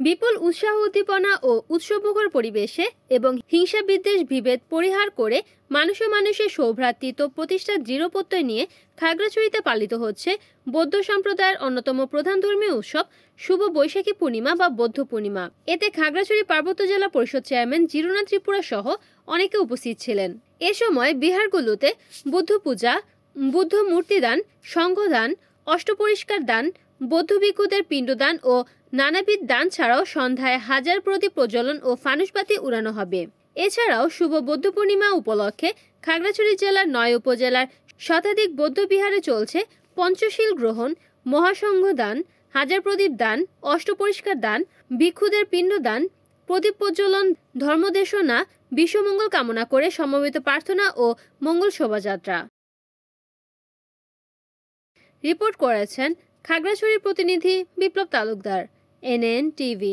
বিপুল উৎসাহ উদ্দীপনা ও উৎসবমুখর পরিবেশে এবং হিংসা বিদ্বেষ বিভেদ পরিহার করে মানুষে মানুষের সৌভ্রাতৃত্ব প্রতিষ্ঠার দৃঢ় প্রত্যয় নিয়ে খাগড়াছড়িতে পালিত হচ্ছে বৌদ্ধ সম্প্রদায়ের অন্যতম প্রধান ধর্মীয় উৎসব শুভ বৈশাখী পূর্ণিমা বা বৌদ্ধ পূর্ণিমা। এতে খাগড়াছড়ি পার্বত্য জেলা পরিষদ চেয়ারম্যান জিরুনা ত্রিপুরা সহ অনেকে উপস্থিত ছিলেন। এ সময় বিহারগুলোতে বুদ্ধ পূজা, বুদ্ধ মূর্তিদান, সংঘদান, অষ্টপরিষ্কার দান, বৌদ্ধ ভিক্ষুদের পিণ্ডদান ও নানাবিধ দান ছাড়াও সন্ধ্যায় হাজার প্রদীপ প্রজ্বলন ও ফানুসবাতি উড়ানো হবে। এছাড়াও শুভ বৌদ্ধ পূর্ণিমা উপলক্ষে খাগড়াছড়ি জেলার ৯ উপজেলার শতাধিক বৌদ্ধ বিহারে চলছে পঞ্চশীল গ্রহণ, মহাসংঘ দান, হাজার প্রদীপ দান, অষ্টপরিষ্কার দান, ভিক্ষুদের পিণ্ডদান, প্রদীপ প্রজ্বলন, ধর্মদেশনা, বিশ্বমঙ্গল কামনা করে সমবেত প্রার্থনা ও মঙ্গল শোভাযাত্রা। রিপোর্ট করেছেন খাগড়াছড়ির প্রতিনিধি বিপ্লব তালুকদার, NN TV।